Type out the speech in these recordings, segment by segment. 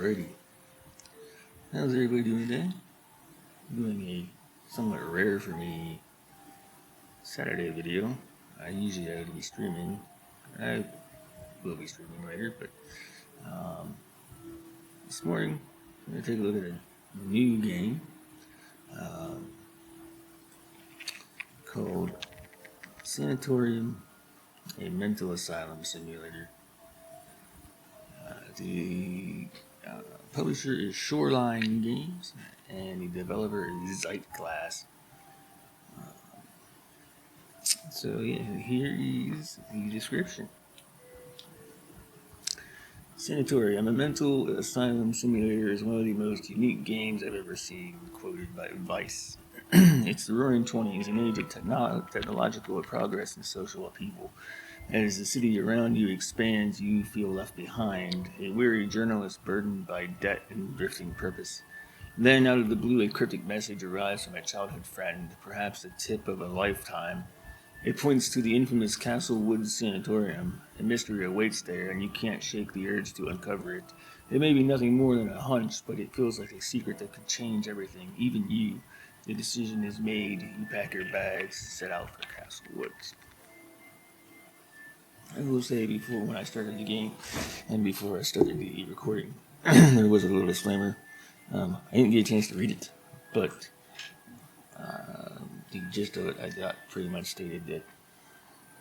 Alrighty. How's everybody doing today? I'm doing a somewhat rare for me Saturday video. I usually have to be streaming. I will be streaming later, but this morning I'm going to take a look at a new game called Sanatorium, a mental asylum simulator. The publisher is Shoreline Games, and the developer is Zeitglass. So yeah, here is the description. Sanatorium, a mental asylum simulator, is one of the most unique games I've ever seen, quoted by Vice. It's the roaring 20s, an age of technological progress and social upheaval. As the city around you expands, you feel left behind, a weary journalist burdened by debt and drifting purpose. Then, out of the blue, a cryptic message arrives from a childhood friend, perhaps the tip of a lifetime. It points to the infamous Castle Woods Sanatorium. A mystery awaits there, and you can't shake the urge to uncover it. It may be nothing more than a hunch, but it feels like a secret that could change everything, even you. The decision is made. You pack your bags, set out for Castle Woods. I will say before when I started the game, and before I started the recording, there was a little disclaimer. I didn't get a chance to read it, but the gist of it I got pretty much stated that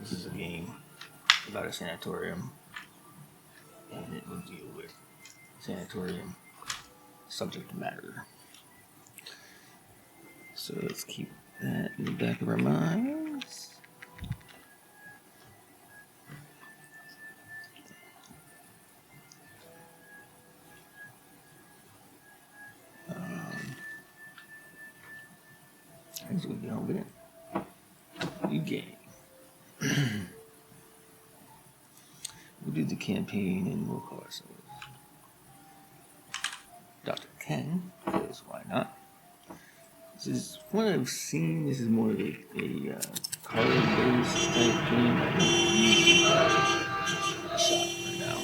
this is a game about a sanatorium, and it will deal with sanatorium subject matter. So let's keep that in the back of our minds. As we get over it, new game. We'll do the campaign and we'll call ourselves Dr. Ken, because why not? This is what I've seen. This is more of a card-based type game. I don't usually have a shot right now.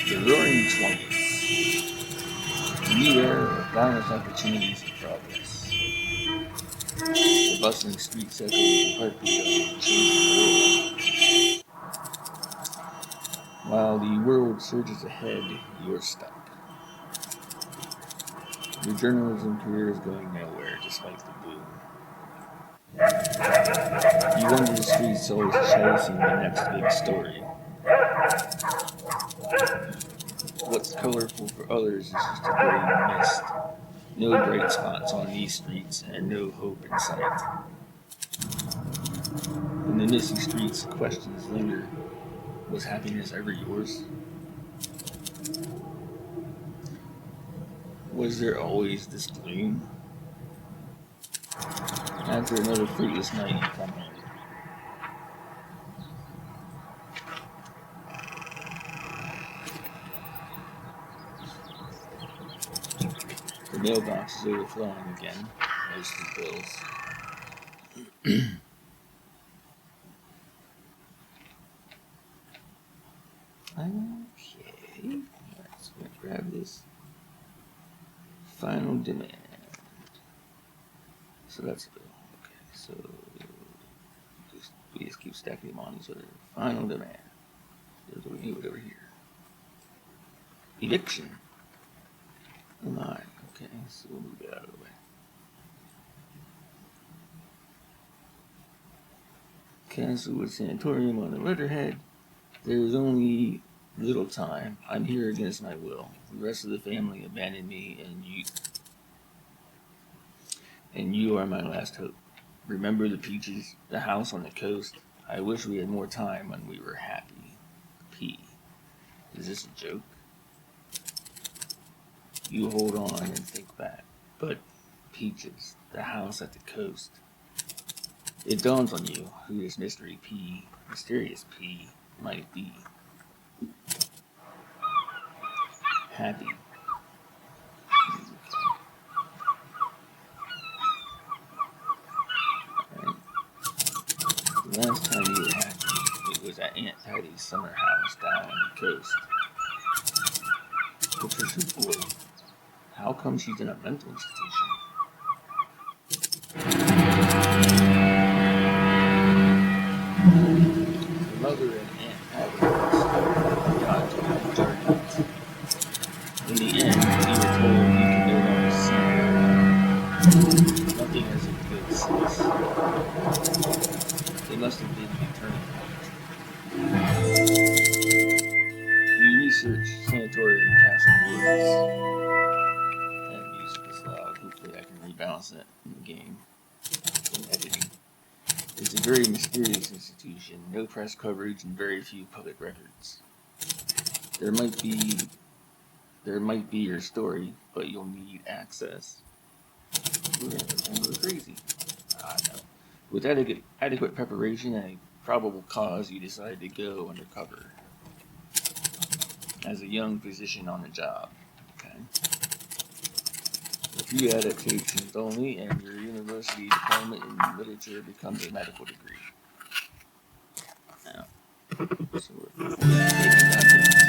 The Roaring 20s. A new era of boundless opportunities and progress. The bustling streets echo the heartbeat of a changing world. While the world surges ahead, you're stuck. Your journalism career is going nowhere despite the boom. You wander the streets always chasing the next big story. What's colorful for others is just a gray mist. No bright spots on these streets and no hope in sight. In the misty streets, questions linger. Was happiness ever yours? Was there always this gloom? After another fruitless night, you come home. The mailbox is overflowing again, mostly bills. Okay, alright, so I'm gonna grab this. Final demand. So that's the, okay, so we just keep stacking them on each other. Final demand. There's what we need over here. Eviction. Oh my, okay, so we'll move that out of the way. Castle with Sanatorium on the letterhead. There's only little time. I'm here against my will. The rest of the family abandoned me, and you are my last hope. Remember the peaches, the house on the coast? I wish we had more time when we were happy. P. Is this a joke? You hold on and think back. But peaches, the house at the coast. It dawns on you who this mysterious P, might be. Happy. Alright. The last time you were happy, it was at Aunt Patty's summer house down on the coast. Patricia Boyd. How come she's in a mental institution? Her mother and aunt Agatha got to an argument. In the end, you were told you can no longer see her. Nothing has been good since. It must have been the turning point. You research Sanatorium Castle Woods. That music is loud. Hopefully I can rebalance that in the game. In editing. It's a very mysterious institution, no press coverage and very few public records. There might be your story, but you'll need access. We're gonna go crazy. No. With adequate preparation and a probable cause, you decide to go undercover as a young physician on the job. Okay. A few adaptations only, and your university diploma in literature becomes a medical degree. Now, so before you take documents,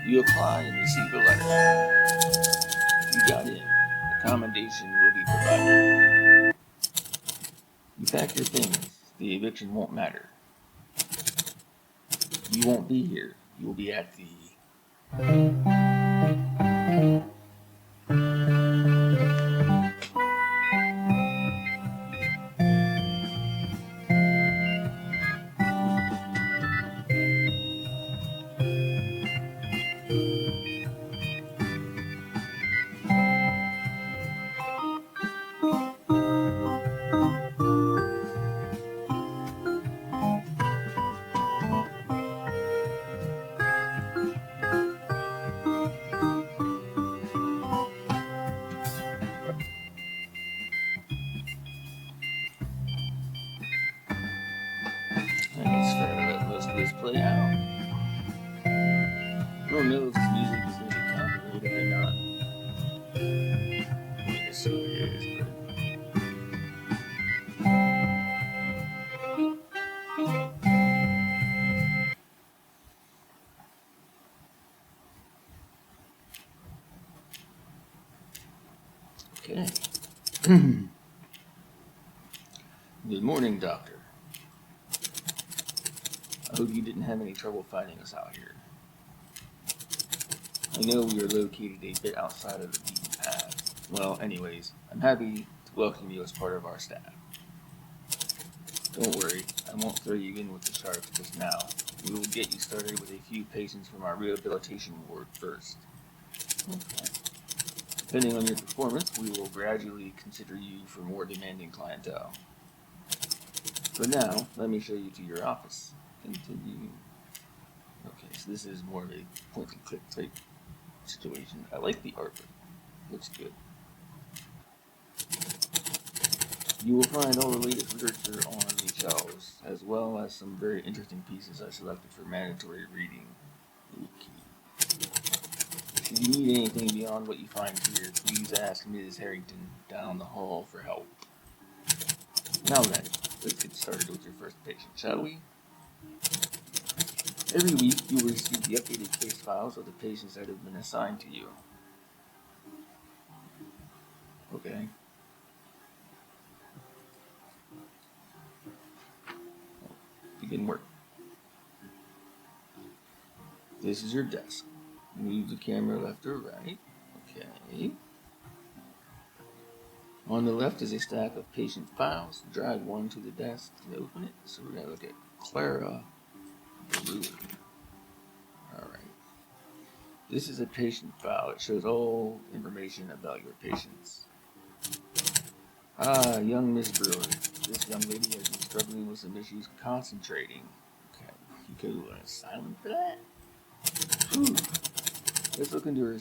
you apply and receive a letter. You got in. Accommodation will be provided. You pack your things. The eviction won't matter. You won't be here. You will be at the... Let's try to let most of this play out. I don't know if this music is going to be copyrighted or not. I mean, assume it is, but... Okay. Good morning, Doctor. I hope you didn't have any trouble finding us out here. I know we are located a bit outside of the beaten path. Well, anyways, I'm happy to welcome you as part of our staff. Don't worry, I won't throw you in with the sharks just now. We will get you started with a few patients from our rehabilitation ward first. Okay. Depending on your performance, we will gradually consider you for more demanding clientele. For now, let me show you to your office. Continue. Okay, so this is more of a point-and-click type situation. I like the artwork. Looks good. You will find all the latest literature on the shelves, as well as some very interesting pieces I selected for mandatory reading. Okay. If you need anything beyond what you find here, please ask Ms. Harrington down the hall for help. Now then, let's get started with your first patient, shall we? Every week, you will receive the updated case files of the patients that have been assigned to you. Okay. Begin work. This is your desk. Move the camera left or right. Okay. On the left is a stack of patient files. Drag one to the desk to open it. So we're going to look at Clara Brewer. Alright. This is a patient file. It shows all information about your patients. Ah, young Miss Brewer. This young lady has been struggling with some issues concentrating. Okay. You go to an asylum for that? Whew. Let's look into her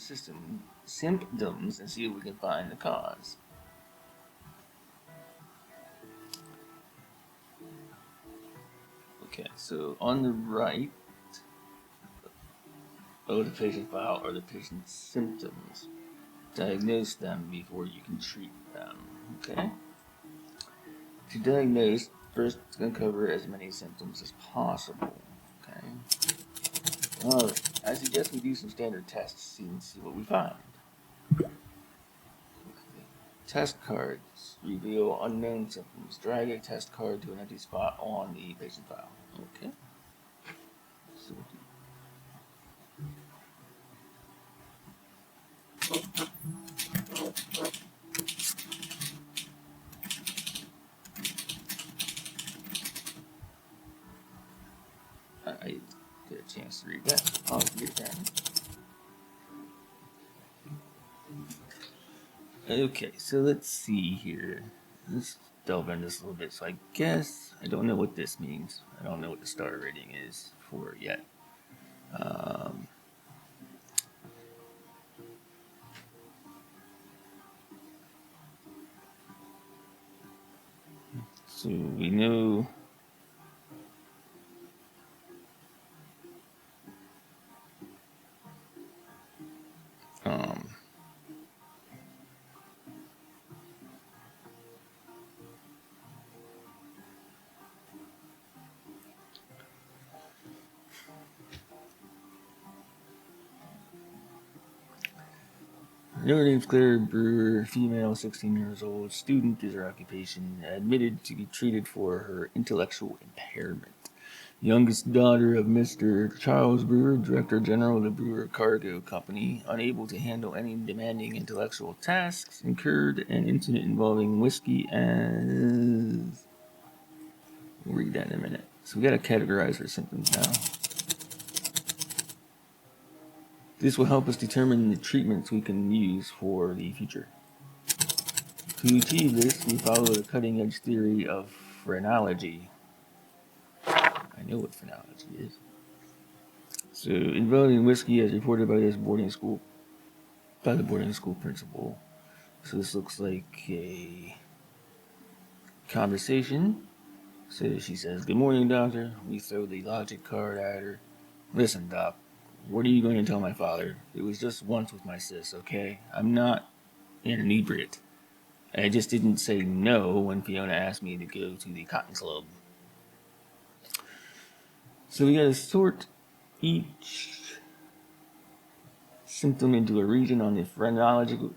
symptoms and see if we can find the cause. Okay, so on the right of the patient file are the patient's symptoms. Diagnose them before you can treat them. Okay? To diagnose, first it's going to cover as many symptoms as possible. Okay? Alright, I suggest we do some standard tests and see what we find. Test cards reveal unknown symptoms. Drag a test card to an empty spot on the patient file. Okay. So I get a chance to read that. I'll get that. Okay, so let's see here. Let's delve into this a little bit. So I guess I don't know what this means. I don't know what the star rating is for it yet. Um, so we know. Um, Her name's Claire Brewer, female, 16 years old, student is her occupation, admitted to be treated for her intellectual impairment. Youngest daughter of Mr. Charles Brewer, Director General of the Brewer Cargo Company, unable to handle any demanding intellectual tasks, incurred an incident involving whiskey and... We'll read that in a minute. So we gotta categorize her symptoms now. This will help us determine the treatments we can use for the future. To achieve this, we follow the cutting-edge theory of phrenology. I know what phrenology is. So, involving whiskey as reported by the boarding school principal. So this looks like a conversation. So she says, "Good morning, doctor." We throw the logic card at her. "Listen, doc, what are you going to tell my father? It was just once with my sis, okay? I'm not an inebriate. I just didn't say no when Fiona asked me to go to the cotton club." So we gotta sort each symptom into a region on the phrenological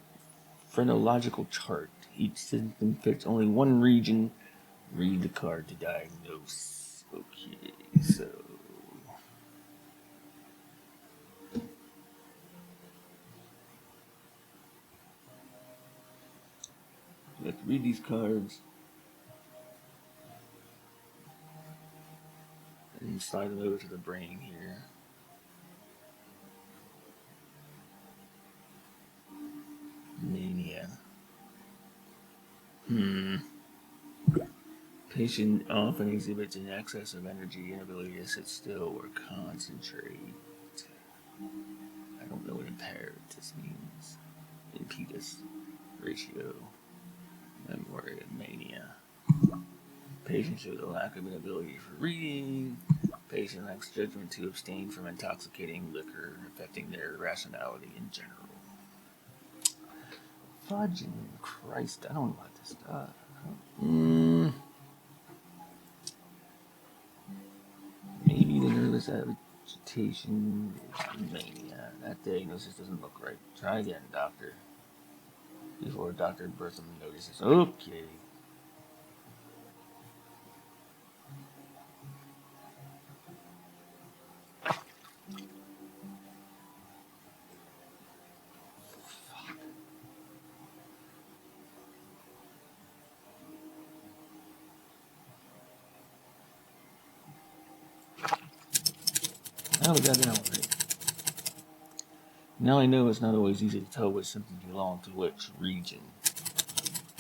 chart. Each symptom fits only one region. Read the card to diagnose. Okay, so you have to read these cards and slide them over to the brain here. Mania. Patient often exhibits an excess of energy, inability to sit still or concentrate. I don't know what impaired this means. Impetus ratio. Memory of mania. Patient shows a lack of inability for reading. Patient lacks judgment to abstain from intoxicating liquor, affecting their rationality in general. Fudging Christ, I don't know what this does. Maybe the nervous agitation is mania. That diagnosis doesn't look right. Try again, doctor. Before Dr. Bertham notices. Okay. Now we got that one right. Now I know it's not always easy to tell which symptoms belong to which region.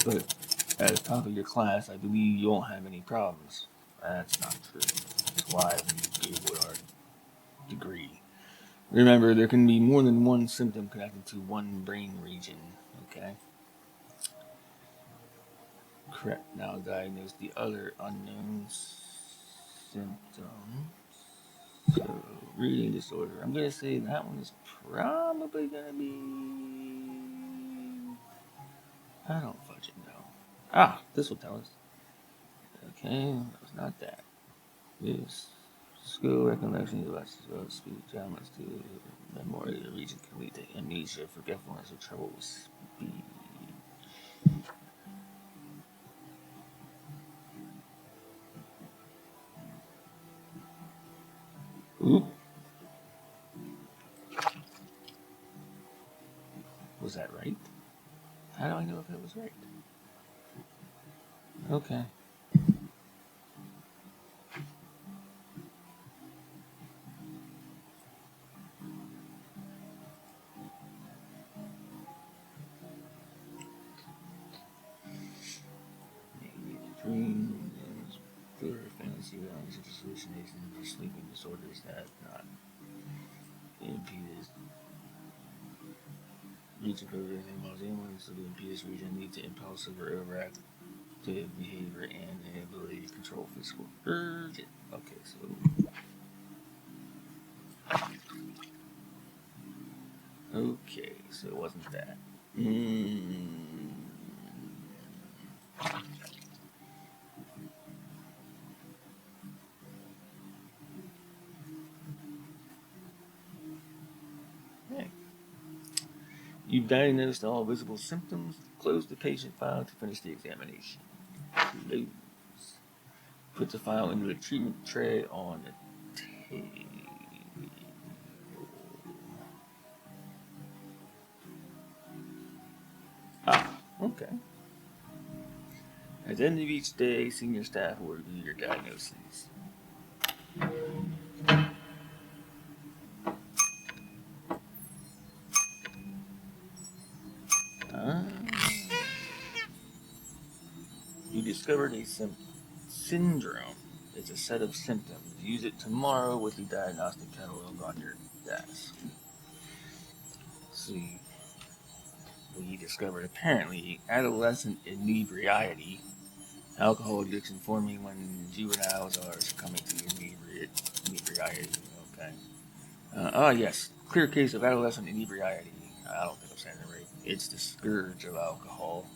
But as top of your class, I believe you won't have any problems. That's not true. That's why we gave what our degree. Remember, there can be more than one symptom connected to one brain region. Okay? Correct. Now diagnose the other unknown symptom. So, reading disorder. I'm going to say that one is probably going to be... I don't fucking know. Ah, this will tell us. Okay, it was not that. This Skill recollection devices of speech elements to memory the region can lead to amnesia, forgetfulness, or trouble with speed. Oop. Was that right? How do I know if it was right? Okay. Dreams, clear fantasy realms, hallucinations, or sleeping disorders that not impede region progress involves aliens, so the impedance region leads to impulsive or overactive behavior and inability to control physical urge. Okay, so it wasn't that. Hey. You've diagnosed all visible symptoms. Close the patient file to finish the examination. Close. Put the file into the treatment tray on the table. Ah, okay. At the end of each day, senior staff will review your diagnoses. Ah. You discovered a syndrome. It's a set of symptoms. Use it tomorrow with the diagnostic catalog on your desk. See, we discovered apparently adolescent inebriety, alcohol addiction forming when juveniles are succumbing to inebriety. Okay. Yes, clear case of adolescent inebriety. I don't think I'm saying it right. It's the scourge of alcohol.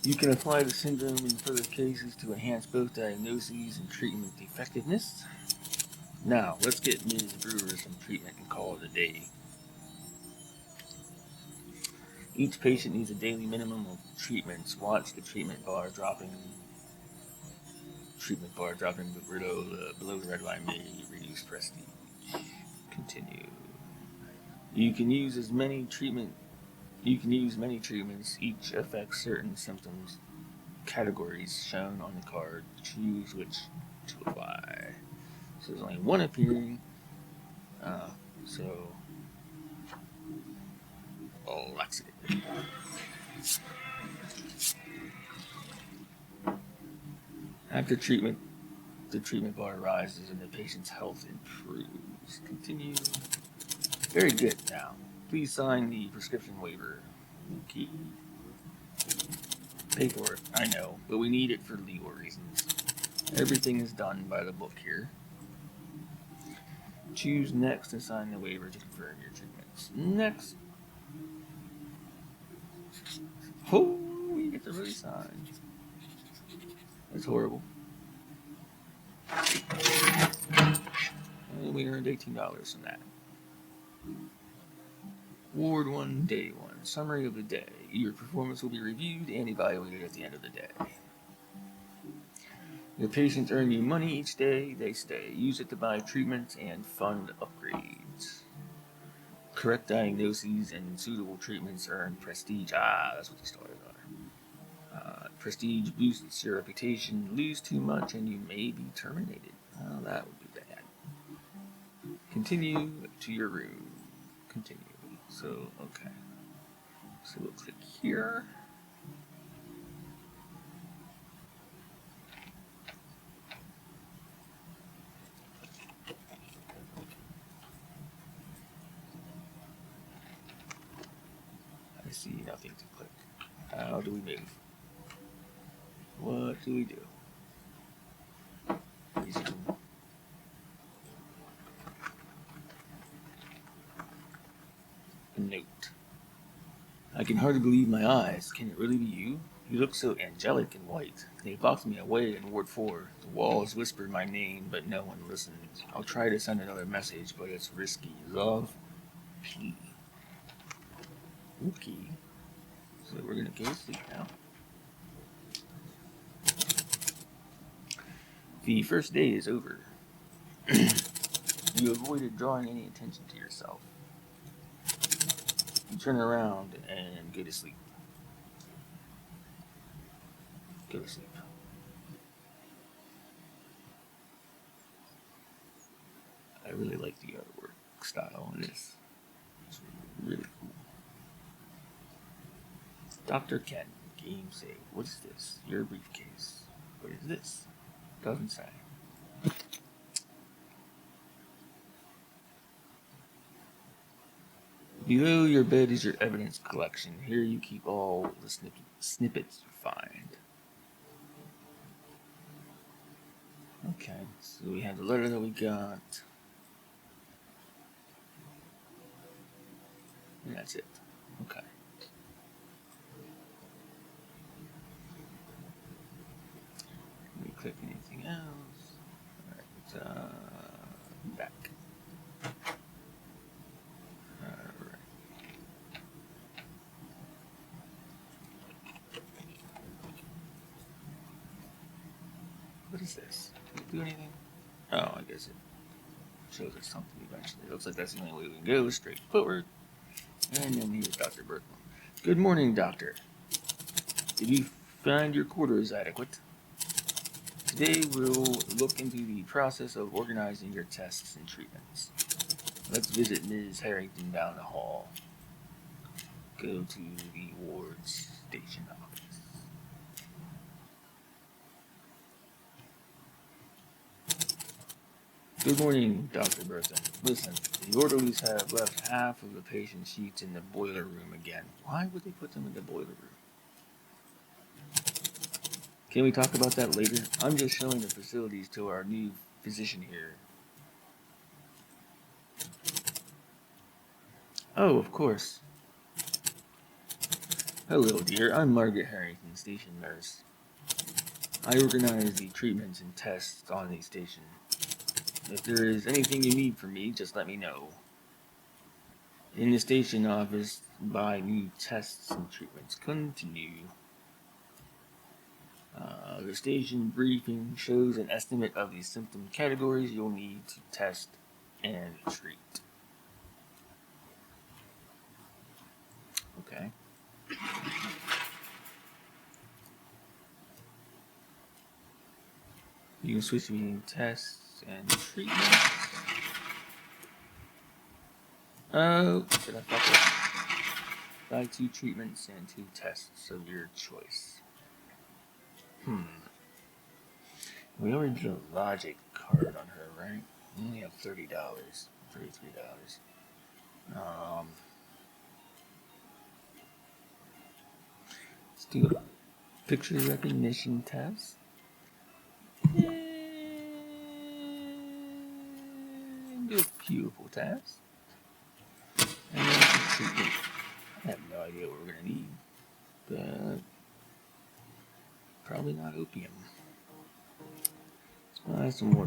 You can apply the syndrome in further cases to enhance both diagnoses and treatment effectiveness. Now, let's get Ms. Brewer some treatment and call it a day. Each patient needs a daily minimum of treatments. Watch the treatment bar dropping below the red line may reduce prestige. Continue. You can use many treatments. Each affects certain symptoms categories shown on the card. Choose which to apply. So there's only one appearing. So laxative. After treatment, the treatment bar rises and the patient's health improves. Continue. Very good. Now, please sign the prescription waiver. Okay. Pay for it. I know, but we need it for legal reasons. Everything is done by the book here. Choose next to sign the waiver to confirm your treatments. Next. Oh, we get to really sign. That's horrible. And we earned $18 from that. Ward 1, Day 1. Summary of the day. Your performance will be reviewed and evaluated at the end of the day. Your patients earn you money each day they stay. Use it to buy treatments and fund upgrades. Correct diagnoses and suitable treatments earn prestige. Ah, that's what the stars are. Prestige boosts your reputation. Lose too much and you may be terminated. Oh, that would be bad. Continue to your room. Continue. So, okay. So we'll click here. I see nothing to click. How do we move? What do we do? Resume. A note. I can hardly believe my eyes. Can it really be you? You look so angelic in white. They locked me away in Ward 4. The walls whispered my name, but no one listened. I'll try to send another message, but it's risky. Love, P. Okay. So we're gonna go to sleep now. The first day is over. You avoided drawing any attention to yourself. You turn around and go to sleep. Go to sleep. I really like the artwork style in this. It's really cool. Dr. Ken, game save. What's this? Your briefcase. What is this? Doesn't say. Below your bed is your evidence collection. Here you keep all the snippets you find. Okay, so we have the letter that we got. And that's it. Okay. Let me click anything else. Alright, back. Alright. What is this? Did it do anything? Oh, I guess it shows us something eventually. Looks like that's the only way we can go, straight forward. And then here's Dr. Berkman. Good morning, Doctor. Did you find your quarters adequate? Today we'll look into the process of organizing your tests and treatments. Let's visit Ms. Harrington down the hall. Go to the ward's station office. Good morning, Dr. Burton. Listen, the orderlies have left half of the patient sheets in the boiler room again. Why would they put them in the boiler room? Can we talk about that later? I'm just showing the facilities to our new physician here. Oh, of course. Hello, dear. I'm Margaret Harrington, station nurse. I organize the treatments and tests on the station. If there is anything you need from me, just let me know. In the station office, buy new tests and treatments. Continue. The station briefing shows an estimate of the symptom categories you'll need to test and treat. Okay. You can switch between tests and treatments. Oh, did I fuck up? Buy 2 treatments and 2 tests of your choice. We already did a logic card on her, right? We only have $30. $33. Let's do a picture recognition test. And do a pupil test. And then some treatment. I have no idea what we're going to need. But probably not opium. Let's buy some more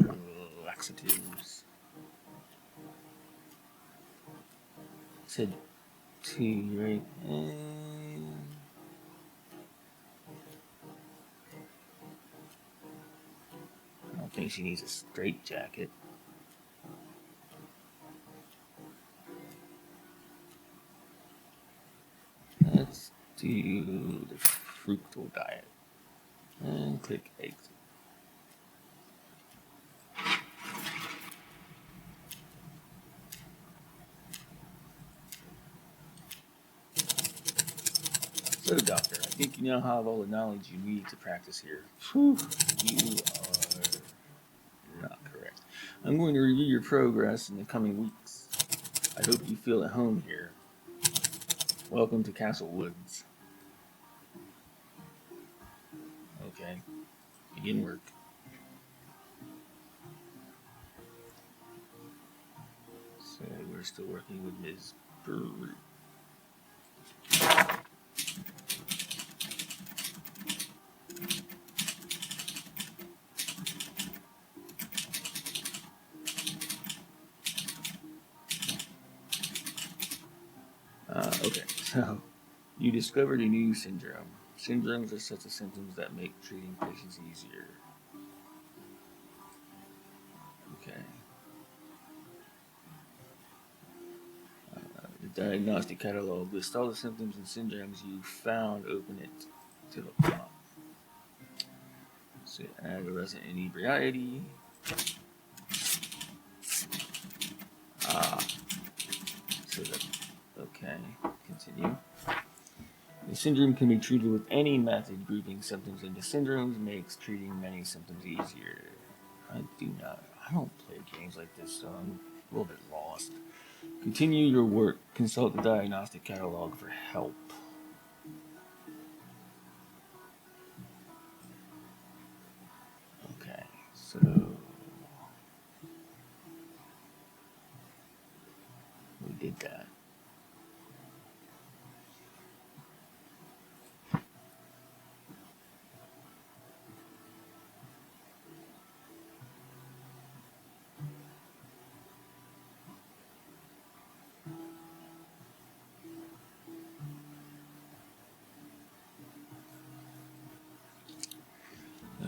laxatives. Said 2, right? And I don't think she needs a straight jacket. Let's do the fructal diet. And click exit. So, Doctor, I think you now have all the knowledge you need to practice here. Whew, you are not correct. I'm going to review your progress in the coming weeks. I hope you feel at home here. Welcome to Castle Woods. Okay, begin work. So, we're still working with Ms. Brewery. Okay, so you discovered a new syndrome. Syndromes are sets of symptoms that make treating patients easier. Okay. The diagnostic catalog lists all the symptoms and syndromes you found. Open it to the top. So adolescent inebriety. Ah, so that, okay, continue. The syndrome can be treated with any method. Grouping symptoms into syndromes makes treating many symptoms easier. I don't play games like this, so I'm a little bit lost. Continue your work. Consult the diagnostic catalog for help. Okay, so we did that.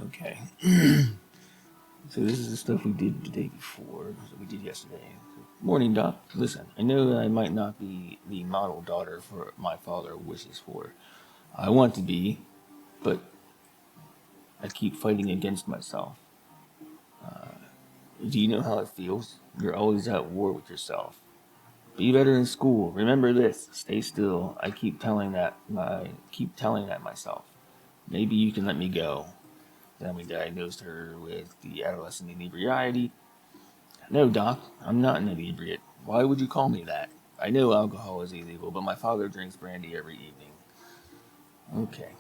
Okay. So this is the stuff we did the day before, that we did yesterday. Morning, Doc. Listen, I know that I might not be the model daughter for my father wishes for. I want to be, but I keep fighting against myself. Do you know how it feels? You're always at war with yourself. Be better in school. Remember this. Stay still. I keep telling that myself. Maybe you can let me go. Then we diagnosed her with the adolescent inebriety. No, Doc, I'm not an inebriate. Why would you call me that? I know alcohol is illegal, but my father drinks brandy every evening. Okay.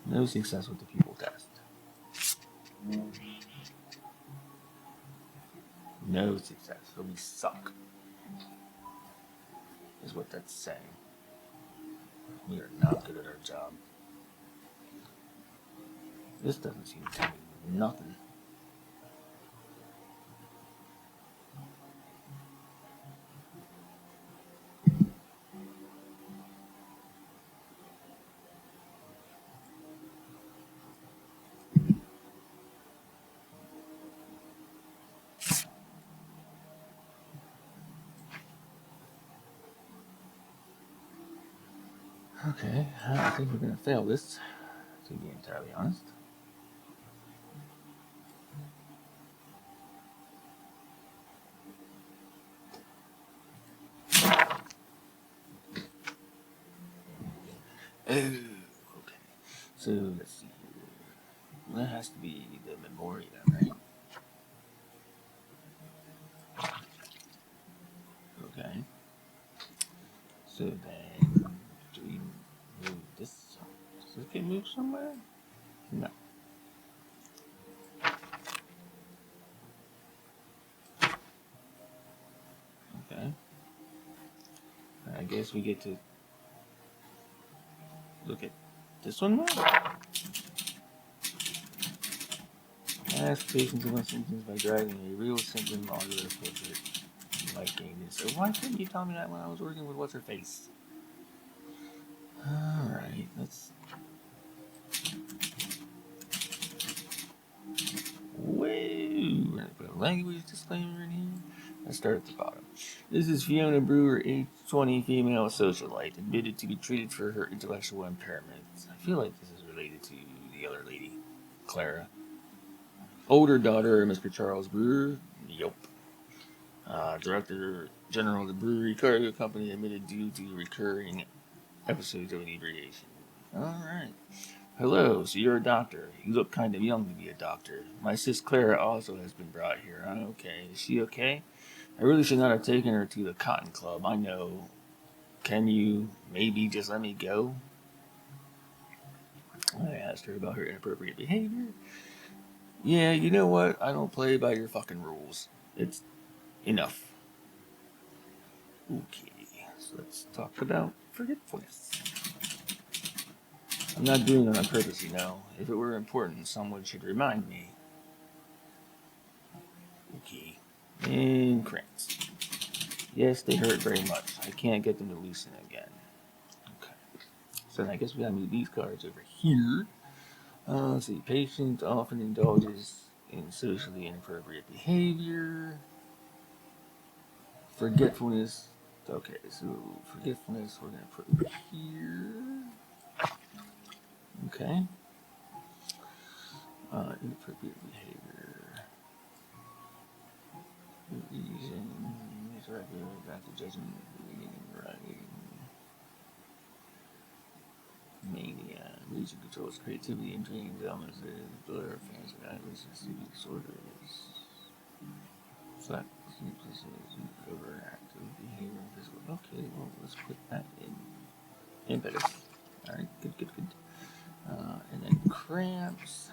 No success with the pupil test. No success. So we suck, is what that's saying. We are not good at our job. This doesn't seem to tell me nothing. Okay, I think we're gonna fail this, to be entirely honest. Oh, okay. So let's see here. That has to be the memoriam, right? Okay. So then, do we move this? Does it get moved somewhere? No. Okay. I guess we get to look at this one now. Ask patients about symptoms by dragging a real symptom onto their portrait. Like game this. So why couldn't you tell me that when I was working with what's her face? Alright, let's. Whoa! We're gonna put a language disclaimer in here. Let's start at the bottom. This is Fiona Brewer, age 20, female socialite, admitted to be treated for her intellectual impairments. I feel like this is related to the other lady, Clara. Older daughter, Mr. Charles Brewer. Yup. Director General of the Brewery Cargo Company admitted due to recurring episodes of inebriation. Alright. Hello, so you're a doctor. You look kind of young to be a doctor. My sis Clara also has been brought here. Okay, is she okay? I really should not have taken her to the Cotton Club. I know. Can you maybe just let me go? I asked her about her inappropriate behavior. Yeah, you know what? I don't play by your fucking rules. It's enough. Okay, so let's talk about forgetfulness. I'm not doing it on purpose, you know. If it were important, someone should remind me. Okay. And cramps. Yes, they hurt very much. I can't get them to loosen again. Okay. So I guess we gotta move these cards over here. Let's see. Patient often indulges in socially inappropriate behavior. Forgetfulness. Okay, so forgetfulness we're gonna put over here. Okay. Inappropriate behavior. Reason is regular back to judgment, reading and writing. Mania. Reason controls creativity and dreams, elements of blur, fans and eyelids, and sleeping disorders. Slack, sleeplessness, overactive behavior, physical. Okay, well, let's put that in. Impetus. Alright, good. And then cramps.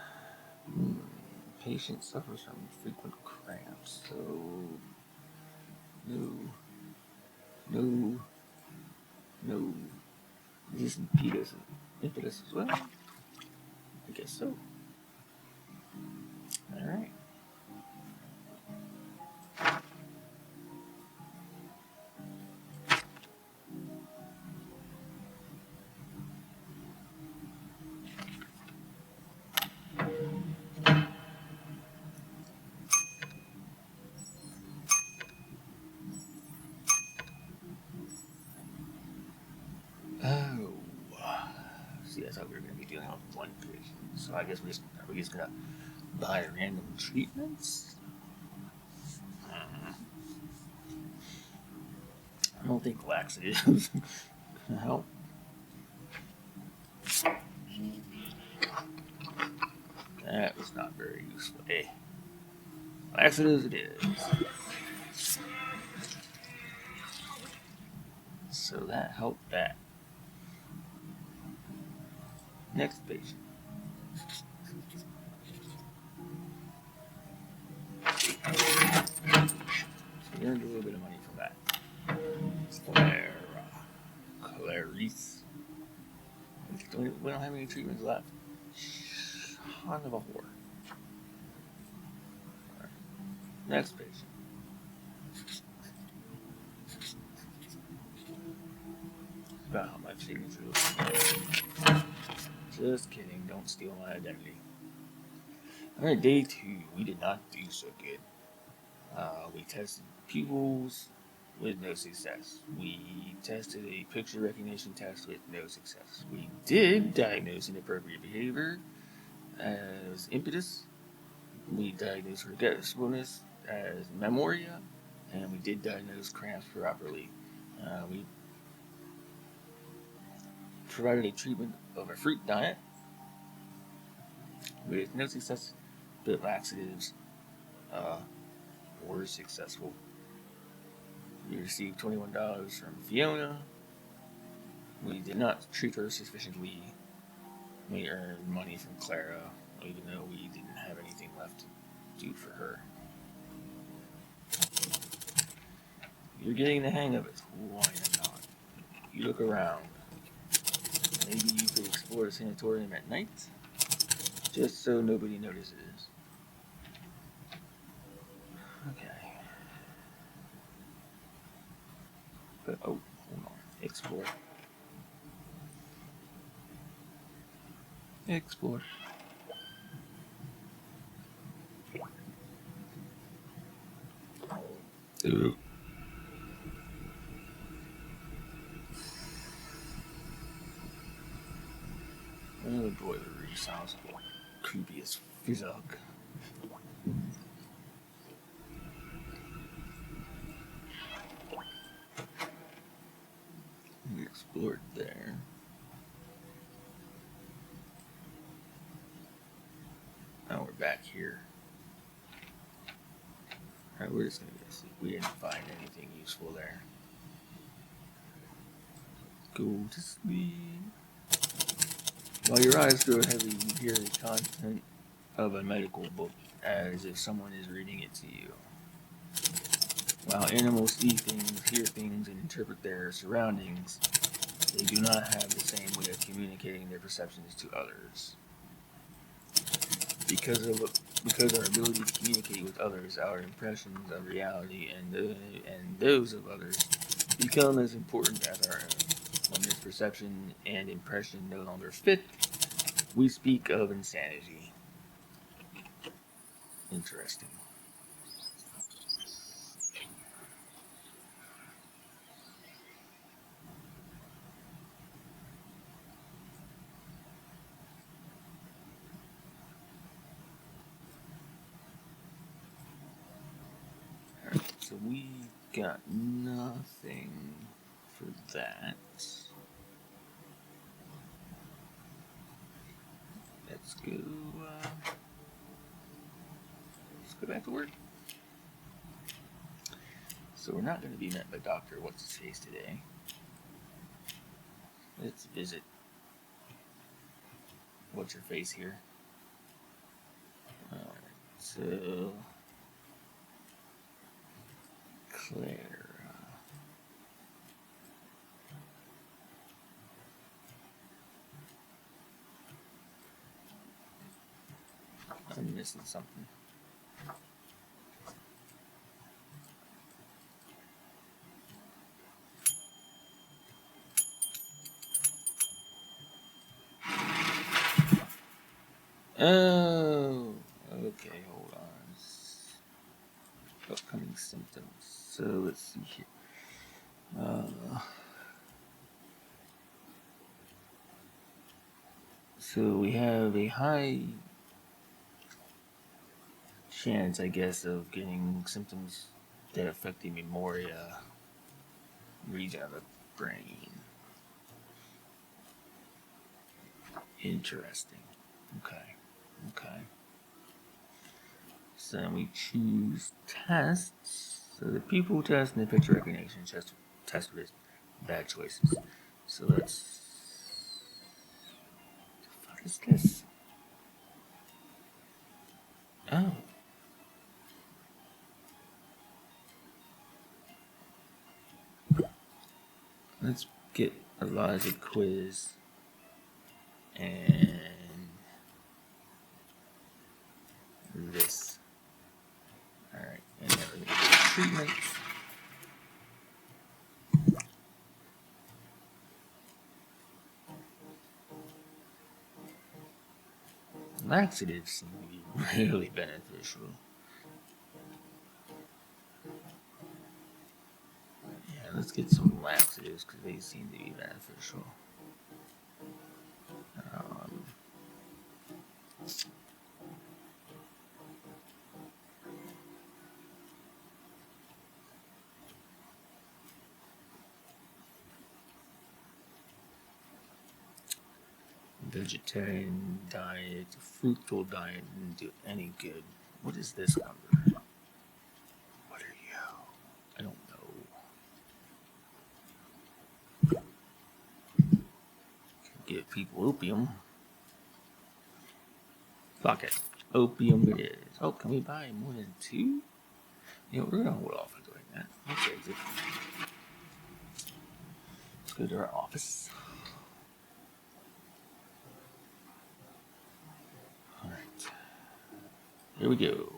Patient suffers from frequent cramps, so no. Is this impetus as well? I guess so. Alright. Oh. See, I thought we were going to be dealing with one patient. So I guess we're just going to buy random treatments? I don't think laxatives can help. That was not very useful. Hey, laxatives it is. So that helped that. Next patient. So we earned a little bit of money from that. Clarice. We don't have any treatments left. Son of a whore. Right. Next patient. About how my signature looks. Just kidding. Don't steal my identity. Alright, day 2. We did not do so good. We tested pupils with no success. We tested a picture recognition test with no success. We did diagnose inappropriate behavior as impetus. We diagnosed forgetfulness as memoria. And we did diagnose cramps properly. We provided a treatment of a fruit diet with no success, but laxatives were successful. We received $21 from Fiona. We did not treat her sufficiently. We earned money from Clara, even though we didn't have anything left to do for her. You're getting the hang of it. Why not? You look around. Maybe you could explore the sanatorium at night, just so nobody notices. Okay. But, oh, hold on. Explore. Ooh. Oh boy, the reef sounds creepy as fuck. We explored there. Now we're back here. Alright, we're just gonna go see. We didn't find anything useful there. Go to sleep. While your eyes grow heavy, you hear the content of a medical book as if someone is reading it to you. While animals see things, hear things, and interpret their surroundings, they do not have the same way of communicating their perceptions to others. Because of because our ability to communicate with others, our impressions of reality and those of others become as important as our own. When this perception and impression no longer fit, we speak of insanity. Interesting. Alright, so we got nothing for that. Let's go. Let's go back to work. So we're not going to be met by Doctor What's His Face today. Let's visit What's Her Face here. Alright, so Claire. I'm missing something. Oh, okay, hold on. Upcoming symptoms. So let's see here. So we have a high chance, I guess, of getting symptoms that affect the memoria region of the brain. Interesting. Okay. Okay. So then we choose tests. So the pupil test and the picture recognition test with bad choices. So let's. What is this? Oh. Let's get a logic quiz and this. Alright, and then we're gonna do treatment. Laxatives seem to be really beneficial. Yeah, let's get some laxatives because they seem to be beneficial. Um, Vegetarian diet, fruitful diet didn't do any good. What is this number? What are you? I don't know. Give people opium. Fuck it. Opium it is. Oh, can we buy more than two? You know, we're gonna hold off on doing that. Let's exit. Let's go to our office. Alright. Here we go.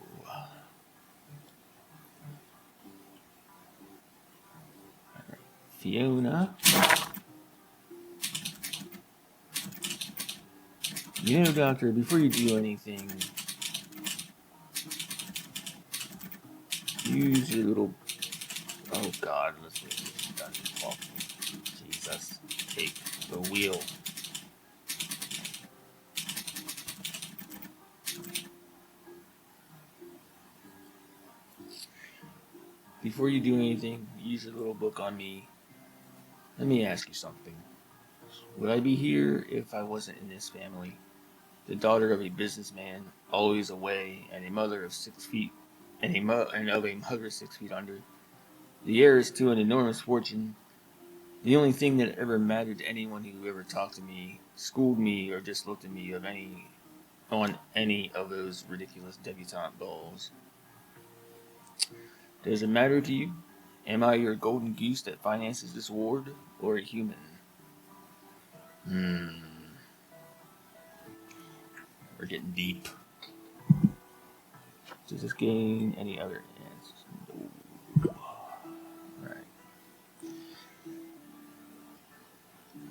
Alright. Fiona. You know, doctor, before you do anything, use your little. Oh God, let's wait. This is done talking. Jesus, take the wheel. Before you do anything, use your little book on me. Let me ask you something. Would I be here if I wasn't in this family? The daughter of a businessman, always away, and a mother of 6 feet, and of a mother 6 feet under. The heiress to an enormous fortune. The only thing that ever mattered to anyone who ever talked to me, schooled me, or just looked at me on any of those ridiculous debutante balls. Does it matter to you? Am I your golden goose that finances this ward, or a human? We're getting deep. Does this gain any other answers? No. Alright.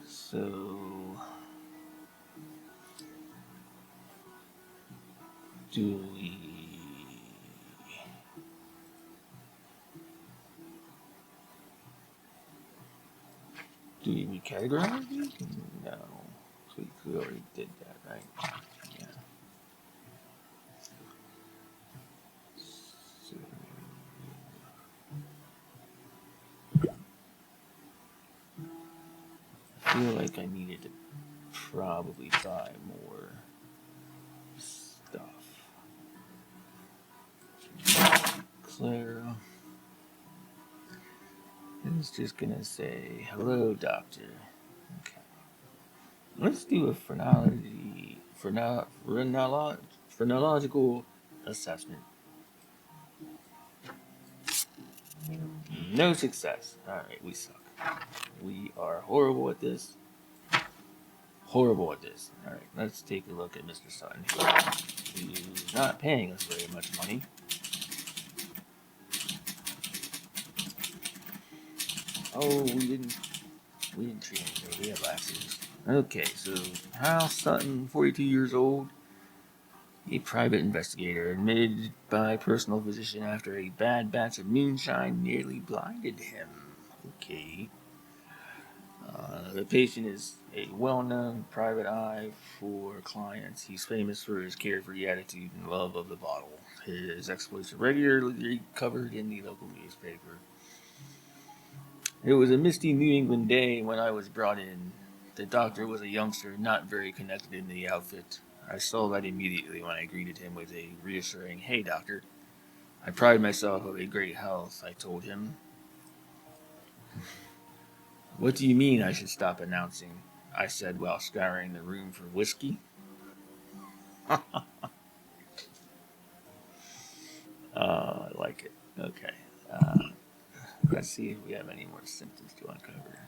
So, do we recategorize these? No. We already did that, right? Yeah. So, I feel like I needed to probably buy more stuff. Clara is just gonna say, hello, doctor. Okay. Let's do a phrenological assessment. No success. Alright, we suck. We are horrible at this. Alright, let's take a look at Mr. Sutton here. He's not paying us very much money. Oh, we didn't treat him. We have laxatives. Okay, so Hal Sutton, 42 years old, a private investigator, admitted by personal physician after a bad batch of moonshine nearly blinded him. Okay. The patient is a well-known private eye for clients. He's famous for his carefree attitude and love of the bottle. His exploits are regularly covered in the local newspaper. It was a misty New England day when I was brought in. The doctor was a youngster, not very connected in the outfit. I saw that immediately when I greeted him with a reassuring, "Hey, doctor. I pride myself of a great health," I told him. "What do you mean I should stop announcing?" I said while scouring the room for whiskey. I like it. Okay. Let's see if we have any more symptoms to uncover.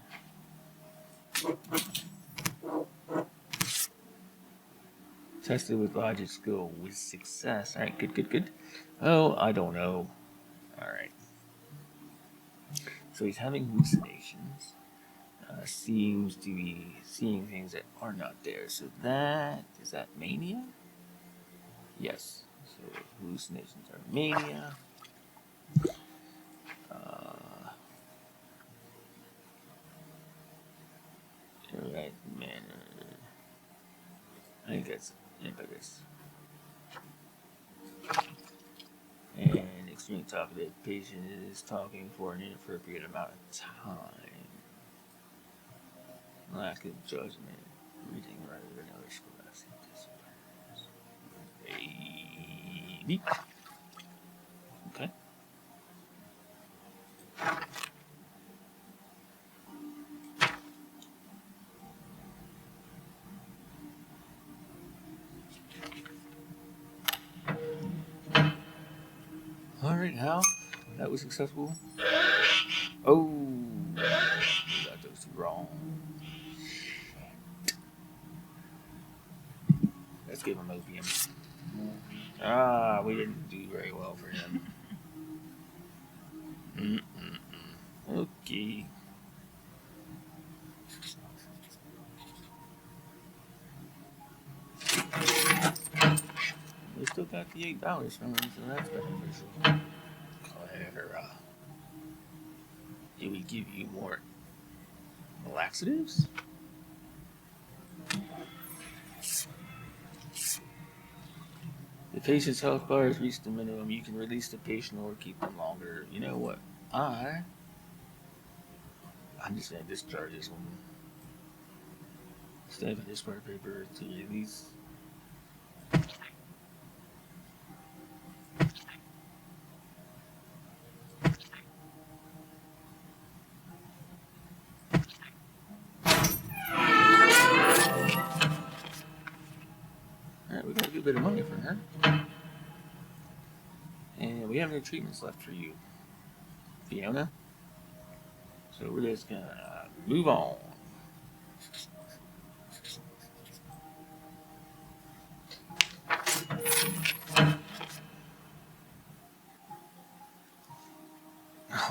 Tested with logic skill with success. Alright, good. Oh, I don't know. Alright. So he's having hallucinations. Seems to be seeing things that are not there. So is that mania? Yes. So hallucinations are mania. Right manner. I think that's impetus. And extremely talkative. Patient is talking for an inappropriate amount of time. Lack of judgment. Reading rather than other scholastic disciplines. Baby. Okay. Alright, Hal. That was successful. Oh, we got those wrong. Let's give him opium. We didn't do very well for him. Okay. We still got the $8 from him, so that's beneficial. Clara. Did we give you more laxatives? The patient's health bar has reached the minimum. You can release the patient or keep them longer. You know what? I'm just gonna discharge this one. Stamp a discharge paper to release. Alright, we got a good bit of money for her. And we have no treatments left for you. Fiona. So we're just gonna move on.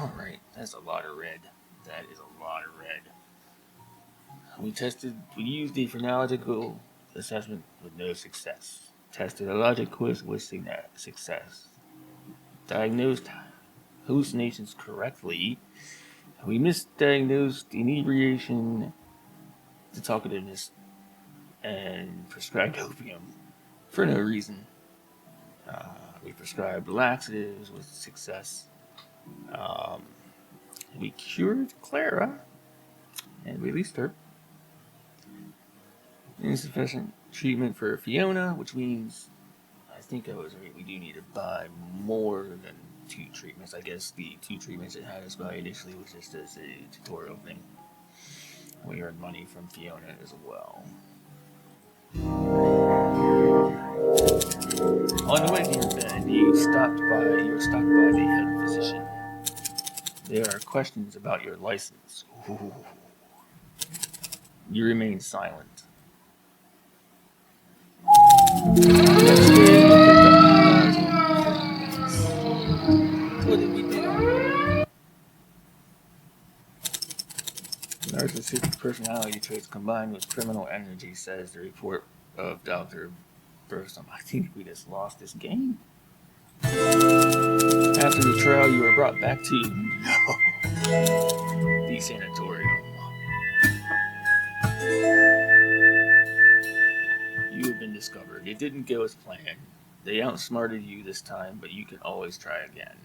Alright, that's a lot of red. That is a lot of red. We used the phrenological assessment with no success. Tested a logic quiz with success. Diagnosed hallucinations correctly. We misdiagnosed inebriation, the talkativeness, and prescribed opium for no reason. We prescribed laxatives with success. Um, we cured Clara and released her. Insufficient treatment for Fiona, which means I think I was right. We do need to buy more than 2 treatments. I guess the 2 treatments it had us buy initially was just as a tutorial thing. We earned money from Fiona as well. On the way to your bed, you were stopped by the head physician. There are questions about your license. Ooh. You remain silent. Next day, you picked up what did we do? Narcissistic personality traits combined with criminal energy, says the report of Dr. Bursum. I think we just lost this game. After the trial, you were brought back to the sanatorium. You have been discovered. It didn't go as planned. They outsmarted you this time, but you can always try again.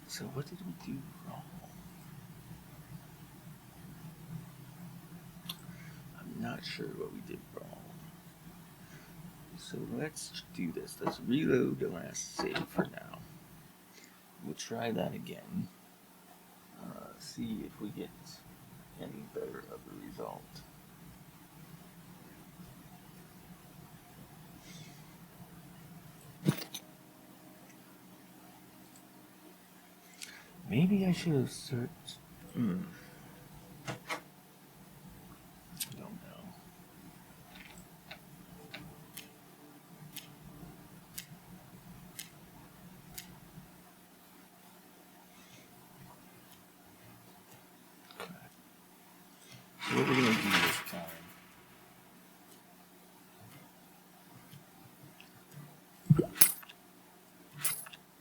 So what did we do wrong? I'm not sure what we did wrong. So let's do this. Let's reload the last save for now. We'll try that again. See if we get any better of the result. Maybe I should have searched. I don't know. Okay. So what we're gonna do this time?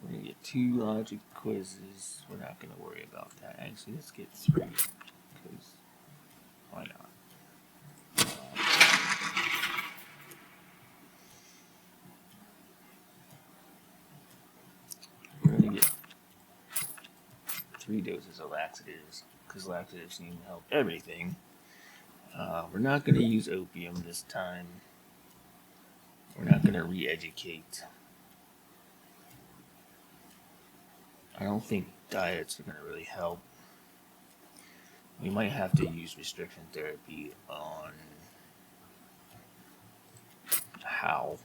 We're gonna get 2 logic quizzes. We're not gonna worry about that. Actually, let's get 3. Because why not? We're gonna get 3 doses of laxatives. Because laxatives seem to help everything. We're not gonna use opium this time. We're not gonna re-educate. I don't think diets are gonna really help. We might have to use restriction therapy on how.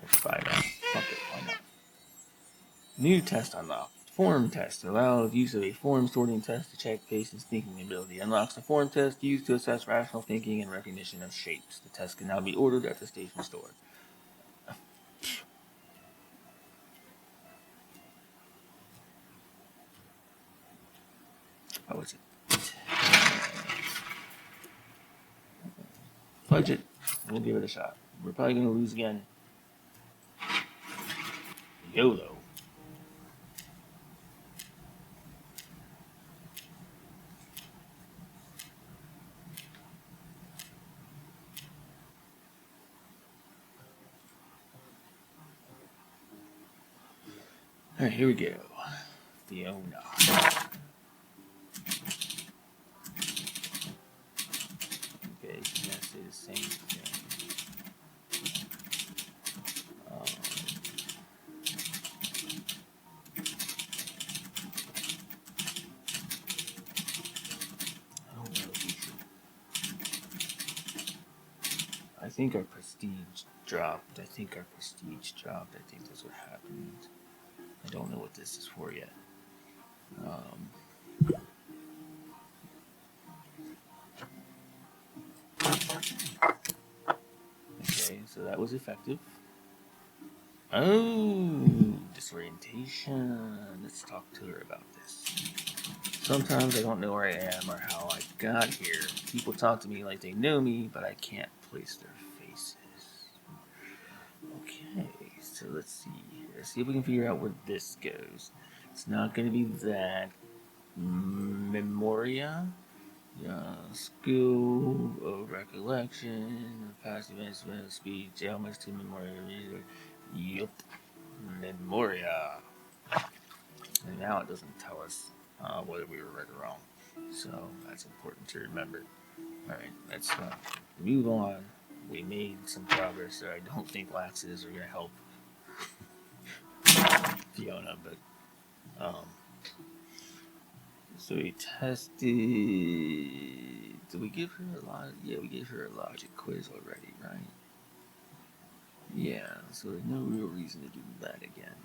Let's try that. Fuck it, why not? New test unlocked. Form test allows use of a form sorting test to check patient's thinking ability. Unlocks the form test used to assess rational thinking and recognition of shapes. The test can now be ordered at the station store. How was it? Budget. We'll give it a shot. We're probably going to lose again. YOLO. Alright, here we go. Fiona. Okay, so that's the same thing. I think our prestige dropped. I think that's what happened. I don't know what this is for yet. Um, okay, so that was effective. Oh, disorientation. Let's talk to her about this. Sometimes I don't know where I am or how I got here. People talk to me like they know me, but I can't place their faces. Okay, so let's see here. Let's see if we can figure out where this goes. It's not going to be that. Memoria, skill of recollection, past events, speech, elements to memoria. Yup, memoria. And now it doesn't tell us whether we were right or wrong. So that's important to remember. Alright, let's move on. We made some progress there. I don't think laxes are going to help Fiona, but so we tested. Did we give her a lot? Yeah, we gave her a logic quiz already, right? Yeah, so there's no real reason to do that again.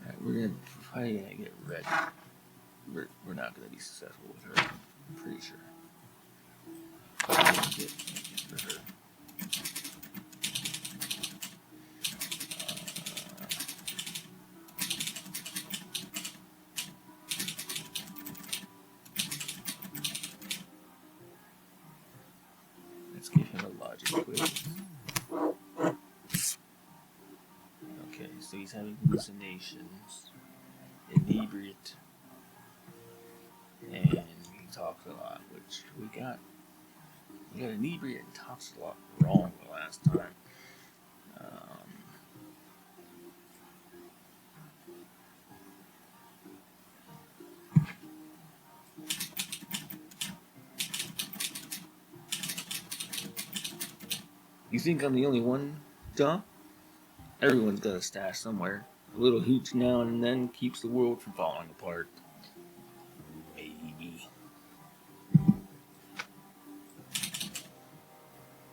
Alright, we're probably gonna get ready. We're not gonna be successful with her. I'm pretty sure. Get for her. Let's give him a logic quiz. Okay, so he's having hallucinations, inebriate, and he talks a lot, which we got inebriate and talks a lot wrong the last time. You think I'm the only one, John? Everyone's got a stash somewhere. A little hooch now and then keeps the world from falling apart. Maybe.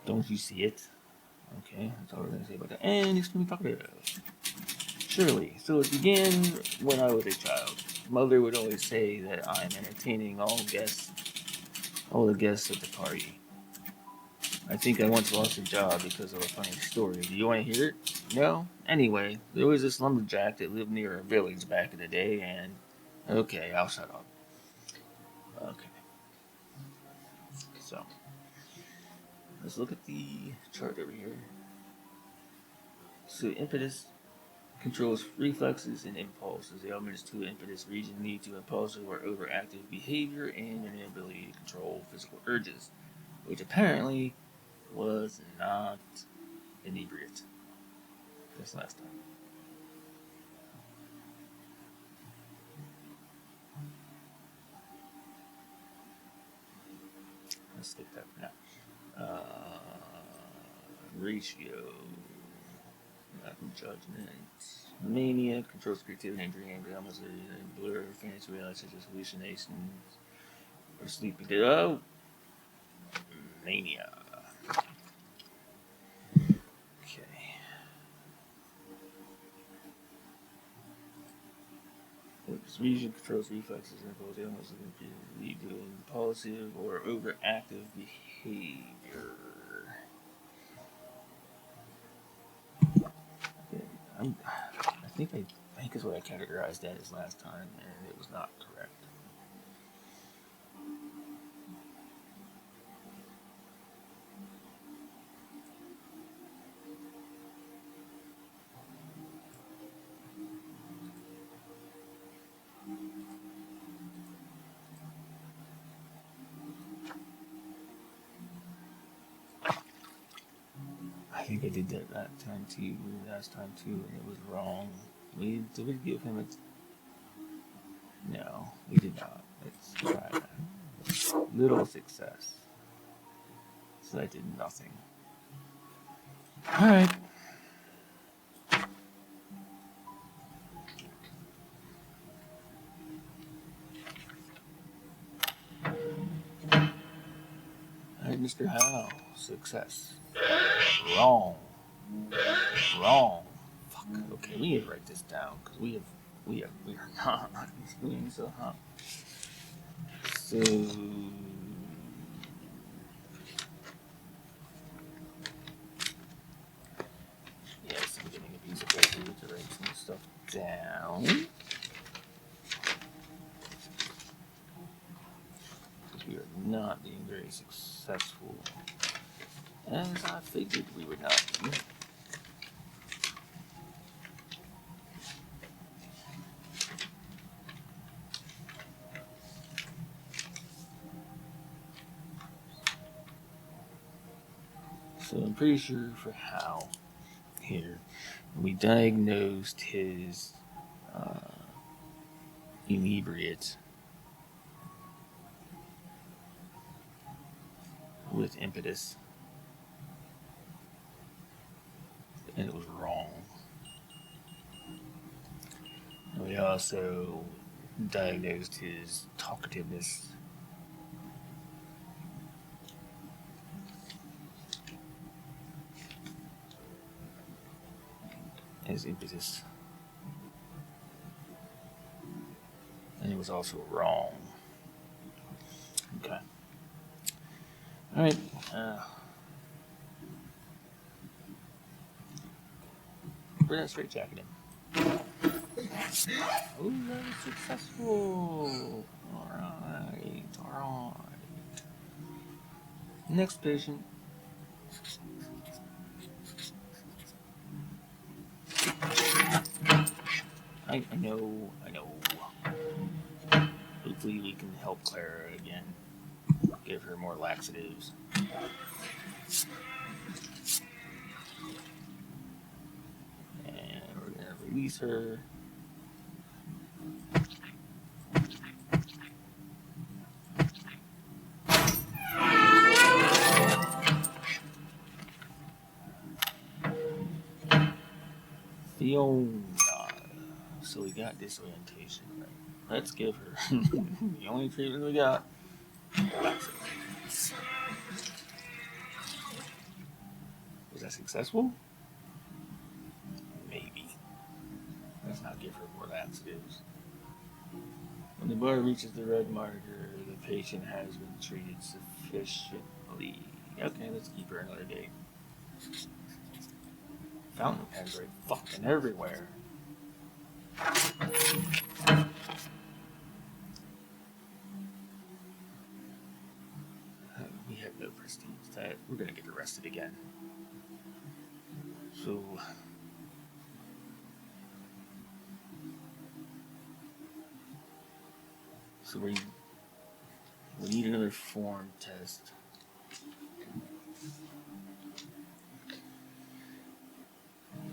Don't you see it? Okay, that's all we're gonna say about that. And extremely talkative. Surely. So it began when I was a child. Mother would always say that I'm entertaining all the guests at the party. I think I once lost a job because of a funny story. Do you want to hear it? No? Anyway, there was this lumberjack that lived near a village back in the day, and. Okay, I'll shut up. Okay. So, let's look at the chart over here. So, impetus controls reflexes and impulses. The elements to impetus region lead to impulsive or overactive behavior and an inability to control physical urges, which apparently was not inebriate this last time. Let's skip that for now. Ratio. Judgment. Mania controls creativity and dreams. Almost a blur, fantasy reality such as hallucinations or sleeping. Oh! Mania. Okay. This region controls reflexes and impulses. Almost lead to impulsive or overactive behavior. Okay. I think is what I categorized that as last time, and it was not correct. I think I did that last time too, and it was wrong. Did we give him a... No, we did not. Let's try that. Little success. So I did nothing. Alright. Mr. Howe. Success. Wrong. Wrong. Fuck. Okay, we need to write this down because we are not doing so hot. So yes, I'm getting a piece of paper to write some stuff down. Because we are not being very successful. As I figured we would not be. So I'm pretty sure for Hal here, we diagnosed his inebriate with impetus, and it was wrong. And we also diagnosed his talkativeness as impetus, and it was also wrong. Okay. All right. We're not straight jacking him. Oh, that was successful. All right. All right. Next patient. I know. Hopefully we can help Clara again. Give her more laxatives. And we're gonna release her. Fiona. So we got disorientation. Right? Let's give her the only treatment we got. Laxatives. Was that successful? Maybe. Let's not give her more laxatives. When the bar reaches the red marker, the patient has been treated sufficiently. Okay, let's keep her another day. Fountain pens right fucking everywhere. We have no prestige. That we're gonna get arrested again. So we need another form test.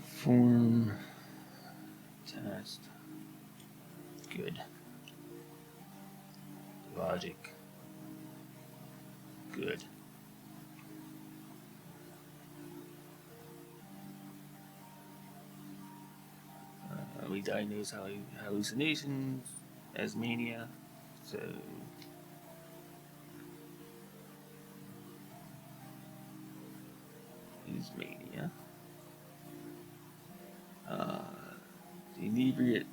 Form test. Good. Logic. Good. We diagnose hallucinations as mania. So is mania. The inebriate,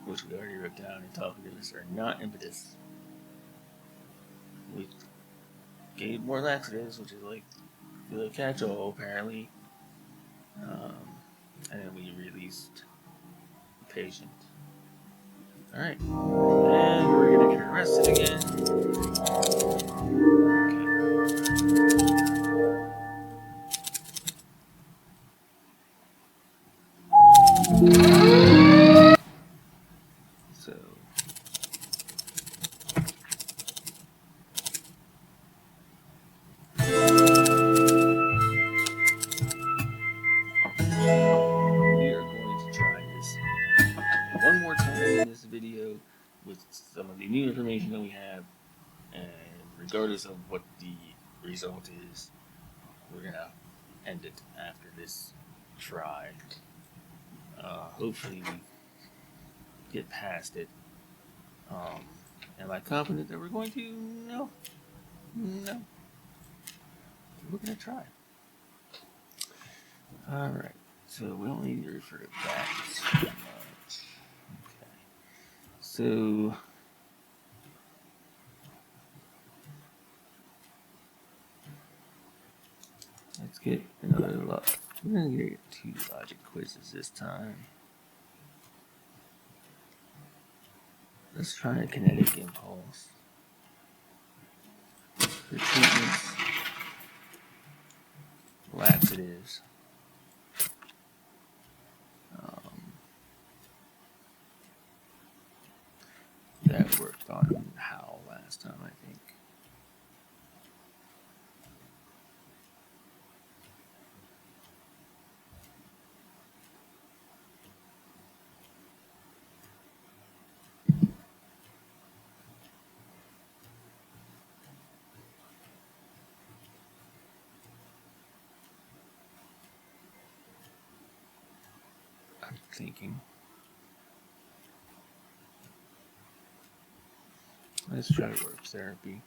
which we already wrote down, and talkativeness are not impetus. We gave more laxatives, which is like the catch-all apparently, and then we released the patient. All right, and we're gonna get arrested again. Okay. So. One more time in this video with some of the new information that we have, and regardless of what the result is, we're gonna end it after this try. Hopefully we get past it. Am I confident that we're going to? No. try. Alright, so we don't need to refer to that too much. Okay. So let's get another look. We're gonna get 2 logic quizzes this time. Let's try a kinetic impulse for treatments, laxatives. That worked on Hal last time, I think. I'm thinking. Let's try work therapy.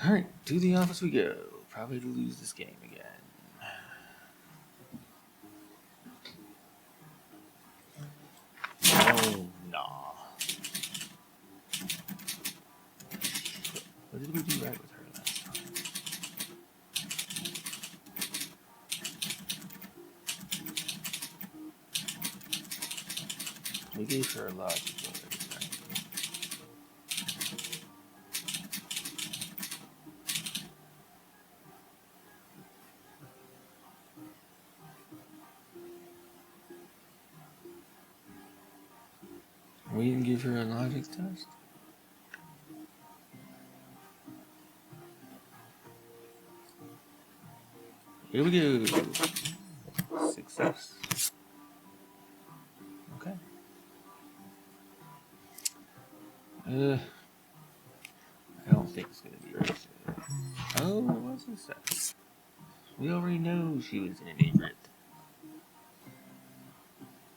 Alright, to the office we go. Probably to lose this game again. Oh, nah. What did we do right with her last time? We gave her a logic already, right? We didn't give her a logic test? Here we go. Success. Okay. I don't think it's gonna be right. Oh, what was this? We already know she was an inebriate.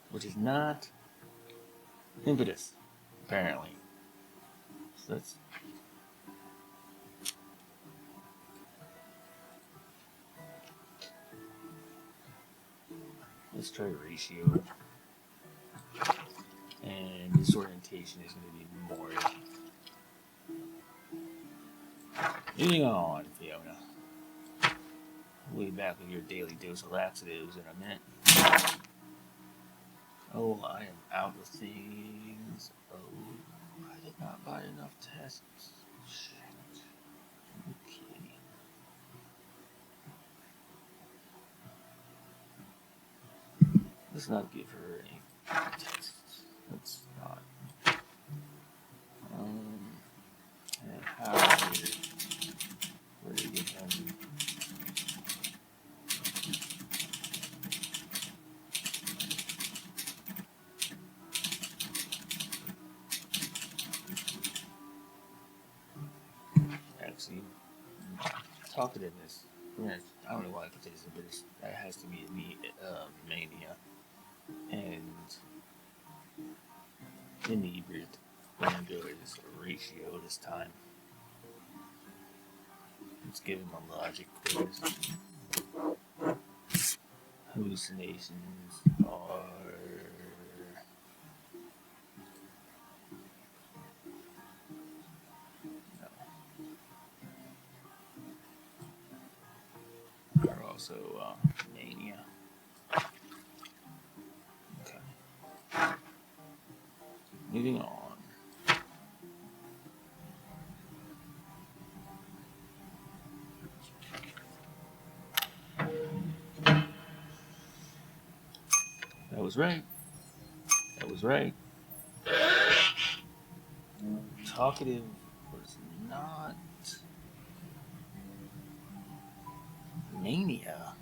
Which is not impetus, apparently. So let's try ratio. And disorientation is going to be more. Moving on, Fiona. We'll be back with your daily dose of laxatives in a minute. Oh, I am out of things. Oh, I did not buy enough tests. Shit. Okay. Let's not give her any tests. Let's not. And how where did we get them? Actually, talkativeness. I don't know why I put this in, but that has to be mania. And inebriate. We're gonna go as a ratio this time. Let's give him a logic quiz. Hallucinations are are also mania. Okay. Moving on. That was right. That was right. Talkative was not mania.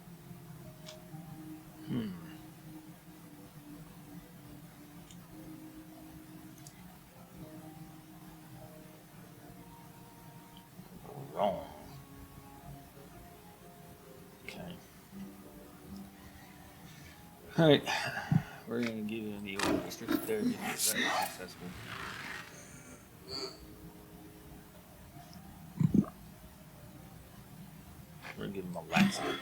Wrong. Okay. Alright, we're gonna give him the old restricted therapy if that was successful. We're gonna give him a laxative.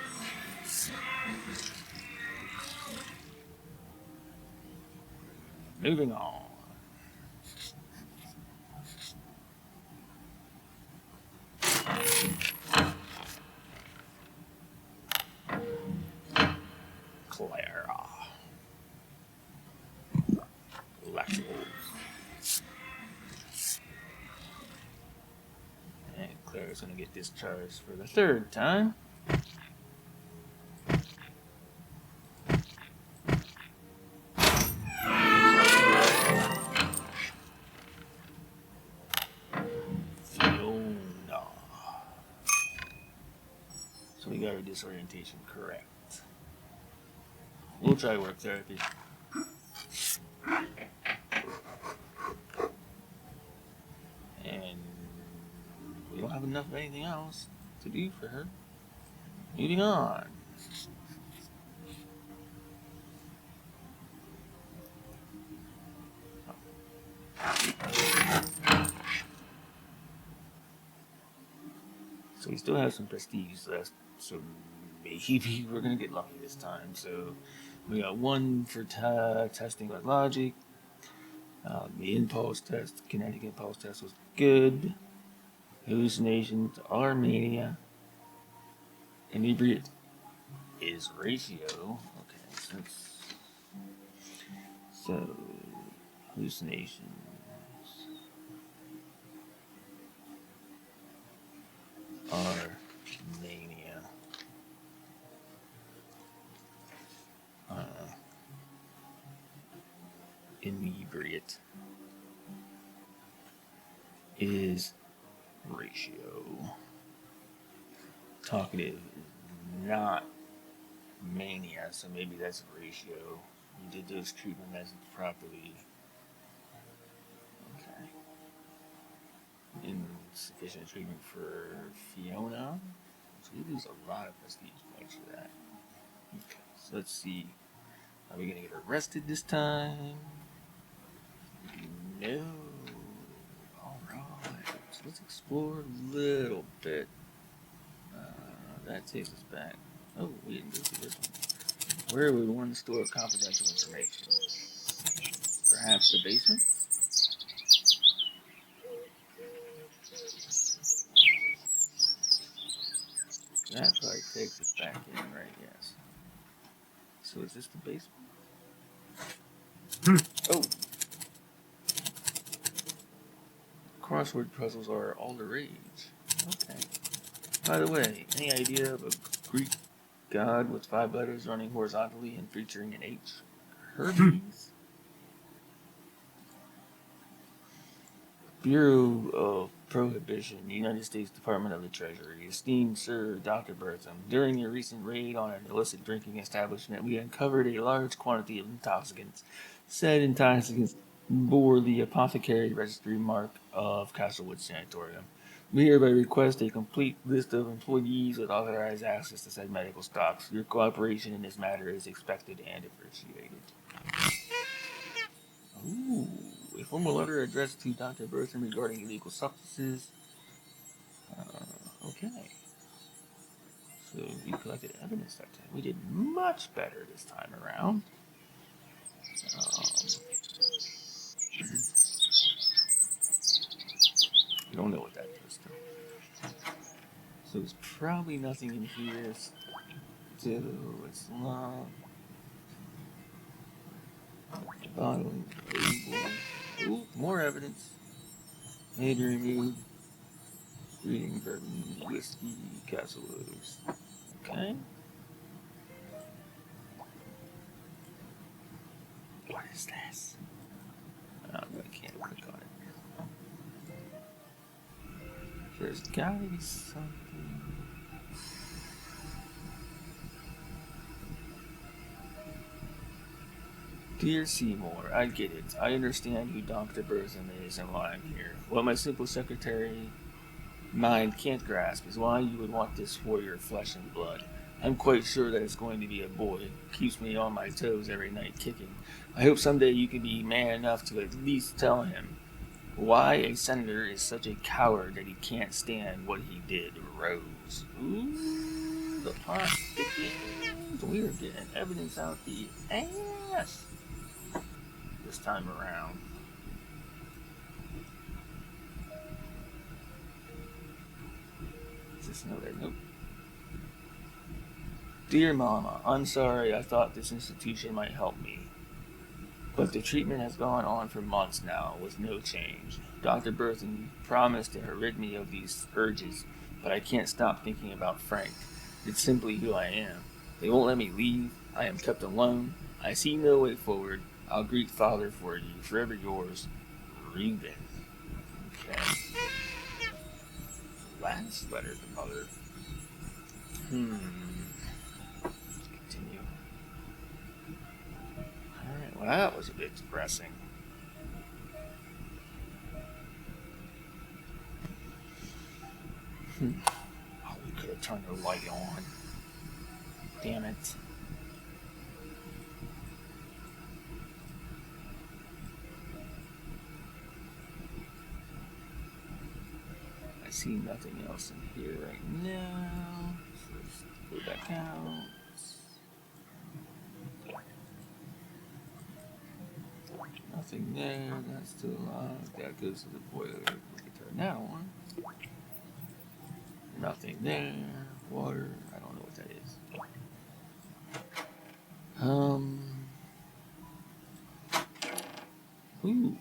Moving on. Clara. Laxative. And Clara's gonna get discharged for the third time. Fiona. So we got her disorientation correct. We'll try work therapy. And we don't have enough of anything else to do for her. Moving on. So we still have some prestige left, so maybe we're gonna get lucky this time. So we got one for testing with logic. The impulse test, kinetic impulse test was good. Hallucinations are mania. Inebriate is ratio. Okay, so hallucinations are mania. Inebriate is ratio. Talkative is not mania, so maybe that's ratio. You did those treatment methods properly. Okay. Insufficient treatment for Fiona. So we lose a lot of prestige points for that. Okay, so let's see. Are we gonna get arrested this time? No. Alright. So let's explore a little bit. That takes us back. Oh, we didn't go through this one. Where would one store confidential information? Perhaps the basement? That probably takes us back in, right? Yes. So is this the basement? Oh! Crossword puzzles are all the rage. Okay. By the way, any idea of a Greek god with 5 letters running horizontally and featuring an H? Hermes? Bureau of Prohibition, United States Department of the Treasury. Esteemed Sir Dr. Bertham, during your recent raid on an illicit drinking establishment, we uncovered a large quantity of intoxicants. Said intoxicants bore the apothecary registry mark of Castlewood Sanatorium. We hereby request a complete list of employees with authorized access to said medical stocks. Your cooperation in this matter is expected and appreciated. Ooh, a formal letter addressed to Dr. Bertham regarding illegal substances. Okay. So we collected evidence that time. We did much better this time around. We don't know what that does though. So there's probably nothing in here. So it's long. Bottling, label. Ooh, more evidence. Made and removed. Reading bourbon, whiskey, Castlewood. Okay. What is this? I can't click on it. There's gotta be something. Dear Seymour, I get it. I understand who Dr. Bertham is and why I'm here. What my simple secretary mind can't grasp is why you would want this for your flesh and blood. I'm quite sure that it's going to be a boy. Keeps me on my toes every night kicking. I hope someday you can be man enough to at least tell him why a senator is such a coward that he can't stand what he did. Rose. Ooh, the plot thickens. We're getting evidence out the ass this time around. Is this another note? Dear Mama, I'm sorry. I thought this institution might help me. But the treatment has gone on for months now, with no change. Dr. Burton promised to rid me of these urges, but I can't stop thinking about Frank. It's simply who I am. They won't let me leave. I am kept alone. I see no way forward. I'll greet Father for you. Forever yours, Reuben. Okay. Last letter to Mother. Continue. Alright, well, that was a bit depressing. Oh, we could have turned the light on. Damn it. I see nothing else in here right now. So let's go back out. Nothing there. That's still locked. That goes to the boiler. We can turn that on. Nothing there. Water. I don't know what that is. Ooh.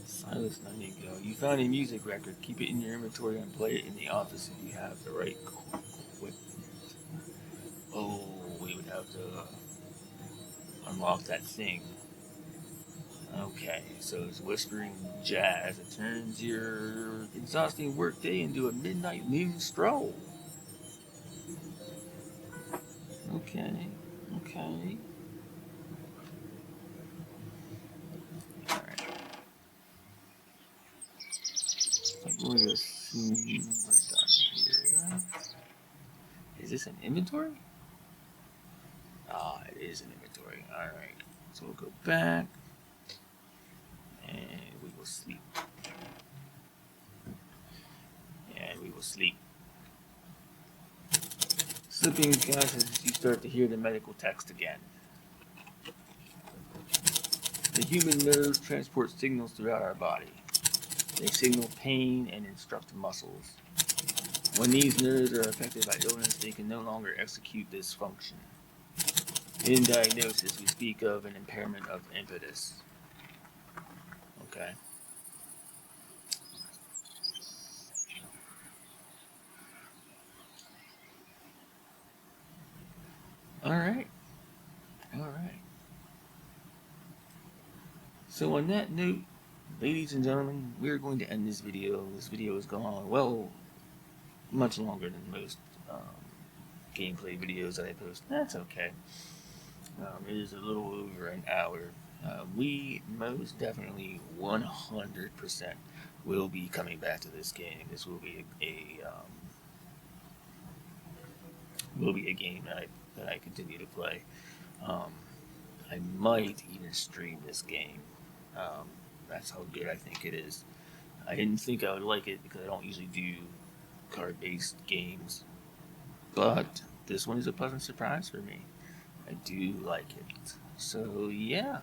Silence Nightingale. You found a music record. Keep it in your inventory and play it in the office if you have the right equipment. Oh, we would have to unlock that thing. Okay, so it's whispering jazz. It turns your exhausting workday into a midnight noon stroll. Okay, okay. Alright. I'm going to assume we're done here. Is this an inventory? Ah, it is an inventory. Alright. So we'll go back. And we will sleep. And we will sleep. Slipping guys as you start to hear the medical text again. The human nerves transport signals throughout our body. They signal pain and instruct muscles. When these nerves are affected by illness, they can no longer execute this function. In diagnosis, we speak of an impairment of impetus. Okay. Alright. Alright. So on that note, ladies and gentlemen, we're going to end this video. This video has gone on, well, much longer than most gameplay videos that I post. That's okay. It is a little over an hour. We most definitely 100% will be coming back to this game. This will be a game that I continue to play. I might even stream this game. That's how good I think it is. I didn't think I would like it because I don't usually do card-based games, but this one is a pleasant surprise for me. I do like it. So yeah,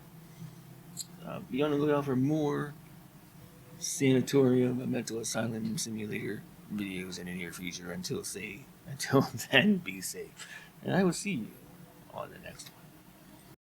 be on the lookout for more Sanatorium, a mental asylum simulator videos in the near future. Until then, be safe, and I will see you on the next one.